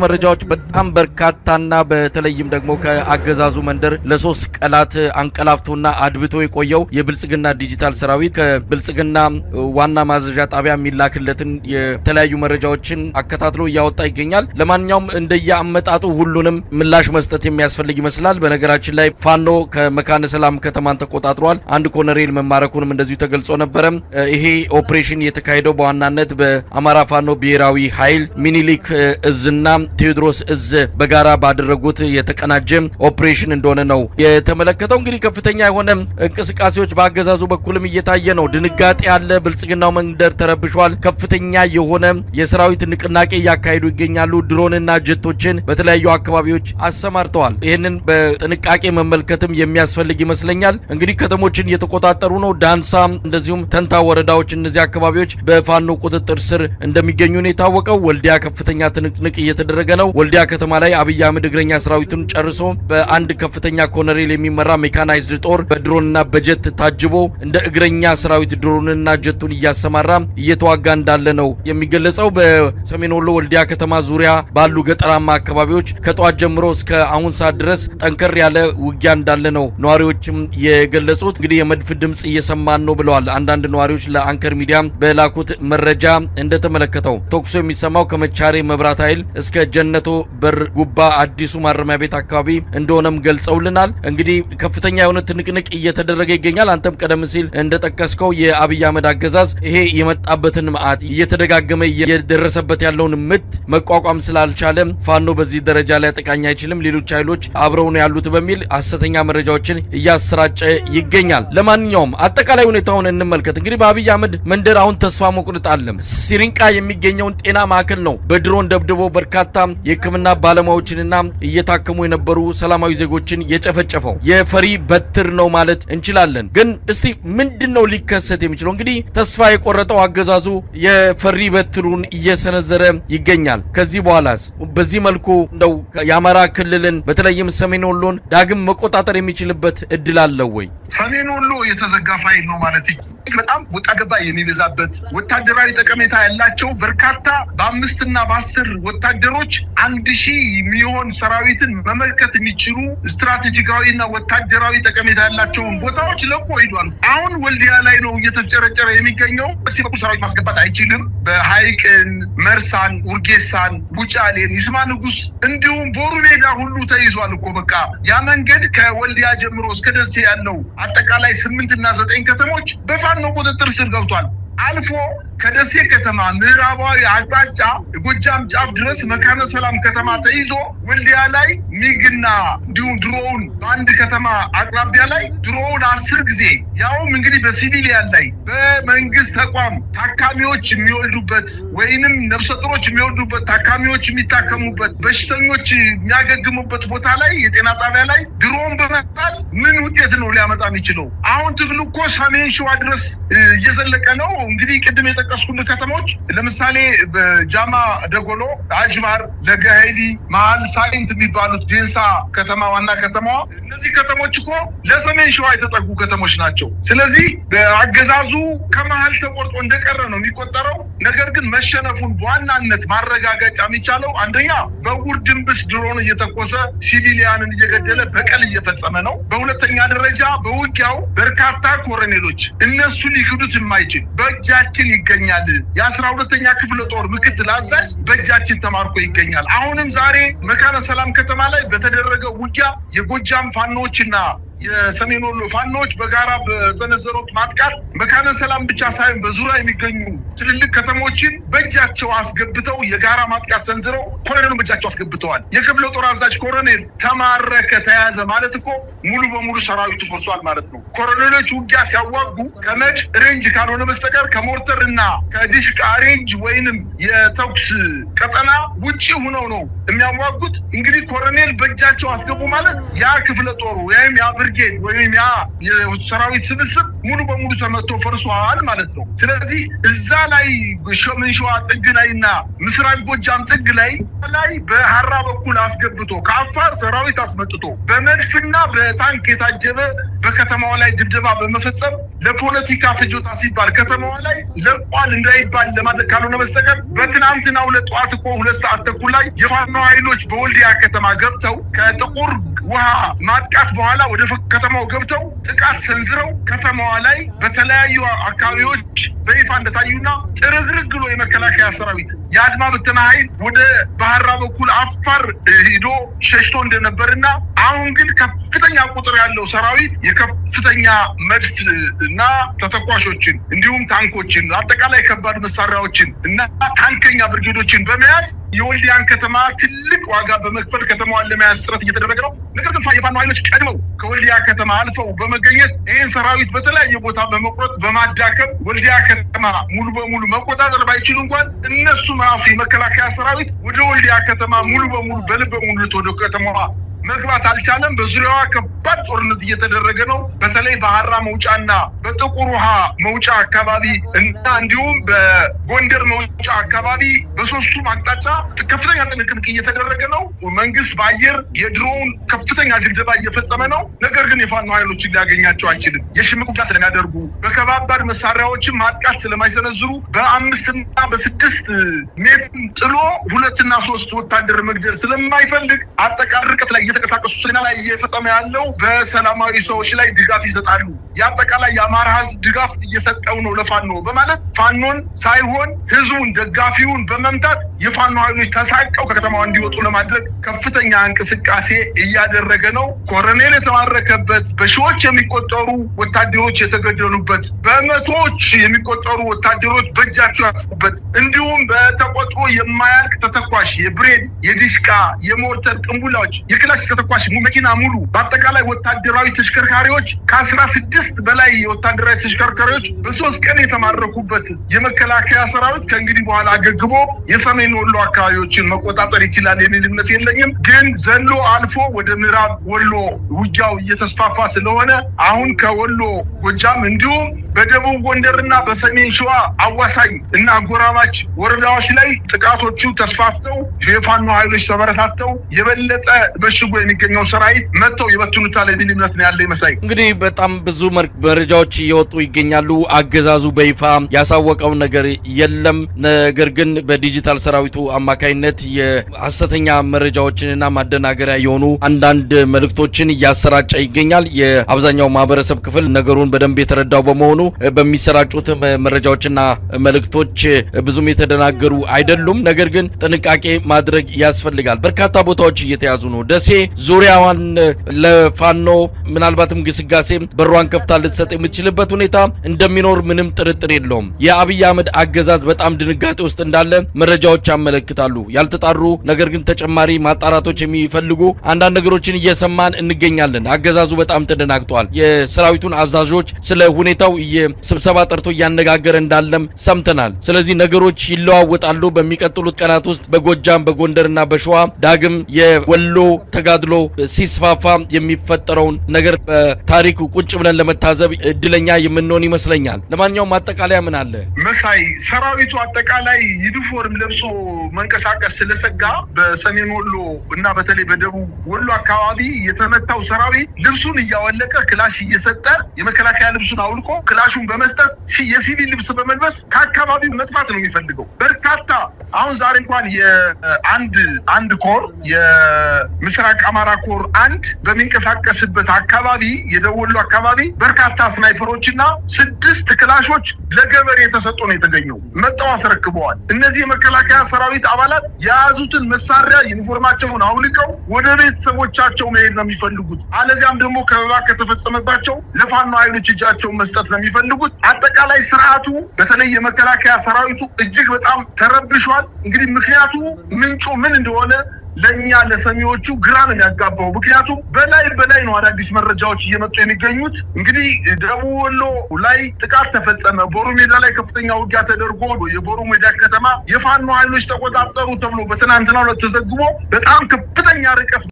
መረጃዎች በጣም በርካታና በተለይም ደግሞ ከአገዛዙ መንደር ለ3 ቀናት አንቀላፍቶና አድብቶ የቆየው የብልጽግና ዲጂታል ሰራዊት ከብልጽግና ዋና ማዘዣ ጣቢያ የሚላክለትን የተለያዩ መረጃዎችን አከታትሎ ያወጣ ይገኛል። ለማንኛውም እንደየአመጣጡ ሁሉንም ምላሽ መስጠት የሚያስፈልግ ይመስላል። በነገራችን ላይ ፋኖ ከመካነ ሰላም ከተማን ተቆጣጥሯል። አንድ ኮሎኔል መማረኩንም እንደዚሁ ተገልጾ ነበር። ይሄ ኦፕሬሽን የተካሄደው በዋናነት በአማራ ፋኖ ብሔራዊ ኃይል ሚኒሊክ እዝና ቴዎድሮስ እዝ በጋራ ባደረጉት የተቀናጀ ኦፕሬሽን እንደሆነ ነው የተመለከተው። እንግዲህ ከፍተኛ የሆነ እንቅስቃሴዎች በአገዛዙ በኩልም እየታየ ነው። ድንጋጤ ያለ ብልጽግናው መንደር ተረብሿል። ከፍተኛ የሆነ የሰራዊት ንቅናቄ ያካሂዱ ይገኛሉ። ድሮንና ጀቶችን በተለያዩ አካባቢዎች አሰማርተዋል። ይህንን በጥንቃቄ መመልከትም የሚያስፈልግ ይመስለኛል። እንግዲህ ከተሞችን እየተቆጣጠሩ ነው። ዳንሳ እንደዚሁም ተንታ ወረዳዎች እነዚህ አካባቢዎች በፋኖ ቁጥጥር ስር እንደሚገኙ ነው የታወቀው። ወልዲያ ከፍተኛ ትንቅንቅ እየተደረገ ነው። ወልዲያ ከተማ ላይ አብይ አህመድ እግረኛ ሰራዊቱን ጨርሶ በአንድ ከፍተኛ ኮሎኔል የሚመራ ሜካናይዝድ ጦር በድሮንና በጀት ታጅቦ እንደ እግረኛ ሰራዊት ድሮንና ጀቱን እያሰማራ እየተዋጋ እንዳለ ነው የሚገለጸው። በሰሜን ወሎ ወልዲያ ከተማ ዙሪያ ባሉ ገጠራማ አካባቢዎች ከጧት ጀምሮ እስከ አሁን ሰዓት ድረስ ጠንከር ያለ ውጊያ እንዳለ ነው ነዋሪዎችም የገለጹት። እንግዲህ የመድፍ ድምጽ እየሰማን ነው ብለዋል አንዳንድ ነዋሪዎች ለአንከር ሚዲያ በላኩት መረጃ እንደተመለከተው። ተኩሱ የሚሰማው ከመቻሬ መብራት ኃይል እስከ ጀነቶ በር ጉባ አዲሱ ማረሚያ ቤት አካባቢ እንደሆነም ገልጸውልናል። እንግዲህ ከፍተኛ የሆነ ትንቅንቅ እየተደረገ ይገኛል። አንተም ቀደም ሲል እንደጠቀስከው የአብይ አህመድ አገዛዝ ይሄ የመጣበትን መዓት እየተደጋገመ እየደረሰበት ያለውን ምት መቋቋም ስላልቻለ ፋኖ በዚህ ደረጃ ላይ ጠቃኝ አይችልም፣ ሌሎች ኃይሎች አብረው ነው ያሉት በሚል ሐሰተኛ መረጃዎችን እያሰራጨ ይገኛል። ለማንኛውም አጠቃላይ ሁኔታውን እንመልከት። እንግዲህ በአብይ አህመድ መንደር አሁን ተስፋ መቁረጥ አለ። ሲሪንቃ የሚገኘውን ጤና ማዕከል ነው በድሮን ደብድቦ በርካታ የሕክምና ባለሙያዎችንና እየታከሙ የነበሩ ሰላማዊ ዜጎችን የጨፈጨፈው የፈሪ በትር ነው ማለት እንችላለን። ግን እስቲ ምንድነው ሊከሰት የሚችለው? እንግዲህ ተስፋ የቆረጠው አገዛዙ የፈሪ በትሩን እየሰነዘረ ይገኛል። ከዚህ በኋላስ በዚህ መልኩ እንደው የአማራ ክልልን በተለይም ሰሜን ወሎን ዳግም መቆጣጠር የሚችልበት እድል አለው ወይ? ሰሜን ወሎ የተዘጋ ፋይል ነው ማለት በጣም ወጣ ገባ የሚበዛበት ወታደራዊ ጠቀሜታ ያላቸው በርካታ በ5 እና በ10 ወታደሮች 1000 የሚሆን ሰራዊትን መመልከት የሚችሉ ስትራቴጂካዊና ወታደራዊ ጠቀሜታ ያላቸውን ቦታዎች ለቆ ሄዷል። አሁን ወልዲያ ላይ ነው እየተጨረጨረ የሚገኘው። በዚህ በኩል ሰራዊት ማስገባት አይችልም። በሃይቅን፣ መርሳን፣ ውርጌሳን፣ ቡጫሌን፣ ይስማ ንጉስ እንዲሁም ቦሩ ሜዳ ሁሉ ተይዟል እኮ በቃ ያ መንገድ ከወልዲያ ጀምሮ እስከ ደሴ ያለው አጠቃላይ 8 እና 9 ከተሞች በፋኖ ቁጥጥር ስር ገብቷል። አልፎ ከደሴ ከተማ ምዕራባዊ አቅጣጫ ጎጃም ጫፍ ድረስ መካነ ሰላም ከተማ ተይዞ ወልዲያ ላይ ሚግና እንዲሁም ድሮውን በአንድ ከተማ አቅራቢያ ላይ ድሮውን 10 ጊዜ ያውም እንግዲህ በሲቪሊያን ላይ በመንግስት ተቋም ታካሚዎች የሚወልዱበት ወይንም ነፍሰ ጡሮች የሚወልዱበት ታካሚዎች የሚታከሙበት በሽተኞች የሚያገግሙበት ቦታ ላይ የጤና ጣቢያ ላይ ድሮውን በመጣል ምን ውጤት ነው ሊያመጣ የሚችለው? አሁን ትግሉ እኮ ሰሜን ሸዋ ድረስ እየዘለቀ ነው። እንግዲህ ቅድም የጠቀስኩት ከተሞች ለምሳሌ በጃማ ደጎሎ፣ አጅባር፣ ለገሄዲ፣ መሀል ሳይንት የሚባሉት ዴንሳ ከተማ ዋና ከተማዋ እነዚህ ከተሞች እኮ ለሰሜን ሸዋ የተጠጉ ከተሞች ናቸው። ስለዚህ በአገዛዙ ከመሀል ተቆርጦ እንደቀረ ነው የሚቆጠረው። ነገር ግን መሸነፉን በዋናነት ማረጋገጫ የሚቻለው አንደኛ በውር ድንብስ ድሮን እየተኮሰ ሲቪሊያንን እየገደለ በቀል እየፈጸመ ነው። በሁለተኛ ደረጃ በውጊያው በርካታ ኮሎኔሎች እነሱ ሊክዱት የማይችል በእጃችን ይገኛል። የ12ኛ ክፍለ ጦር ምክትል አዛዥ በእጃችን ተማርኮ ይገኛል። አሁንም ዛሬ መካነ ሰላም ከተማ ላይ በተደረገው ውጊያ የጎጃም ፋኖችና የሰሜን ወሎ ፋኖች በጋራ በሰነዘሩት ማጥቃት መካነ ሰላም ብቻ ሳይሆን በዙሪያ የሚገኙ ትልልቅ ከተሞችን በእጃቸው አስገብተው የጋራ ማጥቃት ሰንዝረው ኮሎኔሉን በእጃቸው አስገብተዋል። የክፍለ ጦር አዛዥ ኮሎኔል ተማረከ፣ ተያዘ ማለት እኮ ሙሉ በሙሉ ሰራዊቱ ፈርሷል ማለት ነው። ኮሎኔሎች ውጊያ ሲያዋጉ ከመድፍ ሬንጅ ካልሆነ በስተቀር ከሞርተርና ከዲሽቃ ሬንጅ ወይንም የተኩስ ቀጠና ውጪ ሆነው ነው የሚያዋጉት። እንግዲህ ኮሎኔል በእጃቸው አስገቡ ማለት ያ ክፍለ ጦሩ ወይም ያ ብርጌድ ወይም ያ የሰራዊት ስብስብ ሙሉ በሙሉ ተመቶ ፈርሷል ማለት ነው። ስለዚህ እዛ ላይ ሰሜን ሸዋ ጥግ ላይና ምስራቅ ጎጃም ጥግ ላይ በሐራ በኩል አስገብቶ ከአፋር ሰራዊት አስመጥቶ በመድፍና በታንክ የታጀበ በከተማዋ ላይ ድብደባ በመፈጸም ለፖለቲካ ፍጆታ ሲባል ከተማዋ ላይ ለቋል እንዳይባል ለማድረግ ካልሆነ በስተቀር በትናንትናው ለጧት እኮ 2 ሰዓት ተኩል ላይ የፋኖ ኃይሎች በወልዲያ ከተማ ገብተው ከጥቁር ውሃ ማጥቃት በኋላ ወደ ከተማው ገብተው ጥቃት ሰንዝረው ከተማዋ ላይ በተለያዩ አካባቢዎች በይፋ እንደታዩና ጥርግርግ ብሎ የመከላከያ ሰራዊት የአድማ ብተና ኃይል ወደ ባህራ በኩል አፋር ሄዶ ሸሽቶ እንደነበርና አሁን ግን ከፍተኛ ቁጥር ያለው ሰራዊት የከፍተኛ መድፍ እና ተተኳሾችን እንዲሁም ታንኮችን አጠቃላይ ከባድ መሳሪያዎችን እና ታንከኛ ብርጌዶችን በመያዝ የወልዲያን ከተማ ትልቅ ዋጋ በመክፈል ከተማዋን ለመያዝ ጥረት እየተደረገ ነው። ነገር ግን የፋኖ ኃይሎች ቀድመው ከወልዲያ ከተማ አልፈው በመገኘት ይህን ሰራዊት በተለያየ ቦታ በመቁረጥ በማዳከም ወልዲያ ከተማ ሙሉ በሙሉ መቆጣጠር ባይችሉ እንኳን እነሱ ራሱ የመከላከያ ሰራዊት ወደ ወልዲያ ከተማ ሙሉ በሙሉ በልበ ሙሉ ወደ ከተማዋ መግባት አልቻለም። በዙሪያዋ ከባድ ጦርነት እየተደረገ ነው። በተለይ በሐራ መውጫና በጥቁር ውሃ መውጫ አካባቢ እና እንዲሁም በጎንደር መውጫ አካባቢ በሶስቱም አቅጣጫ ከፍተኛ ጥንቅንቅ እየተደረገ ነው። መንግስት በአየር የድሮን ከፍተኛ ድብደባ እየፈጸመ ነው። ነገር ግን የፋኖ ኃይሎችን ሊያገኛቸው አይችልም። የሽምቅ ውጊያ ስለሚያደርጉ በከባባድ መሳሪያዎችን ማጥቃት ስለማይሰነዝሩ በ5 እና በ6 ሜትር ጥሎ 2 እና 3 ወታደር መግደል ስለማይፈልግ አጠቃላይ ርቀት ላይ እየተንቀሳቀሱ ስለና ላይ እየፈጸመ ያለው በሰላማዊ ሰዎች ላይ ድጋፍ ይሰጣሉ። ያጠቃላይ የአማራ ህዝብ ድጋፍ እየሰጠው ነው ለፋኖ በማለት ፋኖን ሳይሆን ህዝቡን ደጋፊውን በመምታት የፋኖ ኃይሎች ተሳቀው ከከተማው እንዲወጡ ለማድረግ ከፍተኛ እንቅስቃሴ እያደረገ ነው። ኮሎኔል የተማረከበት፣ በሺዎች የሚቆጠሩ ወታደሮች የተገደሉበት፣ በመቶዎች የሚቆጠሩ ወታደሮች በእጃቸው ያጠፉበት እንዲሁም በተቆጥሮ የማያልቅ ተተኳሽ የብሬድ፣ የዲሽቃ፣ የሞርተር ቅንቡላዎች፣ የክላሽ ተተኳሽ መኪና ሙሉ በአጠቃላይ ወታደራዊ ተሽከርካሪዎች ከ16 በላይ የወታደራዊ ተሽከርካሪዎች በ3 ቀን የተማረኩበት የመከላከያ ሰራዊት ከእንግዲህ በኋላ አገግሞ የሰሜን ወሎ አካባቢዎችን መቆጣጠር ይችላል የሚል እምነት የለኝም። ግን ዘሎ አልፎ ወደ ምዕራብ ወሎ ውጊያው እየተስፋፋ ስለሆነ አሁን ከወሎ ጎጃም እንዲሁም በደቡብ ጎንደርና በሰሜን ሸዋ አዋሳኝ እና አጎራባች ወረዳዎች ላይ ጥቃቶቹ ተስፋፍተው የፋኖ ኃይሎች ተበረታተው የበለጠ በሽጎ የሚገኘው ሰራዊት መጥተው ይበትኑታል የሚል እምነት ነው ያለኝ። መሳይ እንግዲህ በጣም ብዙ መረጃዎች እየወጡ ይገኛሉ። አገዛዙ በይፋ ያሳወቀው ነገር የለም። ነገር ግን በዲጂታል ሰራዊቱ አማካይነት የሐሰተኛ መረጃዎችንና ማደናገሪያ የሆኑ አንዳንድ መልእክቶችን እያሰራጨ ይገኛል። የአብዛኛው ማህበረሰብ ክፍል ነገሩን በደንብ የተረዳው በመሆኑ በሚሰራጩት መረጃዎችና መልእክቶች ብዙም የተደናገሩ አይደሉም። ነገር ግን ጥንቃቄ ማድረግ ያስፈልጋል። በርካታ ቦታዎች እየተያዙ ነው። ደሴ ዙሪያዋን ለፋኖ ምናልባትም ግስጋሴ በሯን ከፍታ ልትሰጥ የምትችልበት ሁኔታ እንደሚኖር ምንም ጥርጥር የለውም። የአብይ አህመድ አገዛዝ በጣም ድንጋጤ ውስጥ እንዳለ መረጃዎች ያመለክታሉ። ያልተጣሩ ነገር ግን ተጨማሪ ማጣራቶች የሚፈልጉ አንዳንድ ነገሮችን እየሰማን እንገኛለን። አገዛዙ በጣም ተደናግጧል። የሰራዊቱን አዛዦች ስለ ሁኔታው ስብሰባ ጠርቶ እያነጋገረ እንዳለም ሰምተናል። ስለዚህ ነገሮች ይለዋወጣሉ። በሚቀጥሉት ቀናት ውስጥ በጎጃም በጎንደርና በሸዋ ዳግም የወሎ ተጋድሎ ሲስፋፋ የሚፈጠረውን ነገር በታሪክ ቁጭ ብለን ለመታዘብ እድለኛ የምንሆን ይመስለኛል። ለማንኛውም ማጠቃለያ ምን አለ መሳይ? ሰራዊቱ አጠቃላይ ዩኒፎርም ለብሶ መንቀሳቀስ ስለሰጋ በሰሜን ወሎ እና በተለይ በደቡብ ወሎ አካባቢ የተመታው ሰራዊት ልብሱን እያወለቀ ክላሽ እየሰጠ የመከላከያ ልብሱን አውልቆ ክላሹን በመስጠት የሲቪል ልብስ በመልበስ ከአካባቢው መጥፋት ነው የሚፈልገው። በርካታ አሁን ዛሬ እንኳን የአንድ ኮር የምስራቅ አማራ ኮር አንድ በሚንቀሳቀስበት አካባቢ የደቡብ ወሎ አካባቢ በርካታ ስናይፐሮችና 6 ክላሾች ለገበሬ የተሰጡ ነው የተገኘው። መጣው አስረክበዋል። እነዚህ የመከላከያ ሰራዊት አባላት የያዙትን መሳሪያ ዩኒፎርማቸውን አውልቀው ወደ ቤተሰቦቻቸው መሄድ ነው የሚፈልጉት። አለዚያም ደግሞ ከበባ ከተፈጸመባቸው ለፋኖ ኃይሎች እጃቸውን መስጠት ነው የሚፈልጉት። አጠቃላይ ስርዓቱ በተለይ የመከላከያ ሰራዊቱ እጅግ በጣም ተረብሿል። እንግዲህ ምክንያቱ ምንጩ ምን እንደሆነ ለኛ ለሰሚዎቹ ግራ ነው ያጋባው። ምክንያቱም በላይ ነው አዳዲስ መረጃዎች እየመጡ የሚገኙት። እንግዲህ ደቡብ ወሎ ላይ ጥቃት ተፈጸመ፣ ቦሩ ሜዳ ላይ ከፍተኛ ውጊያ ተደርጎ የቦሩ ሜዳ ከተማ የፋኖ ኃይሎች ተቆጣጠሩ ተብሎ በትናንትናው ዕለት ተዘግቦ በጣም ከፍተኛ ርቀት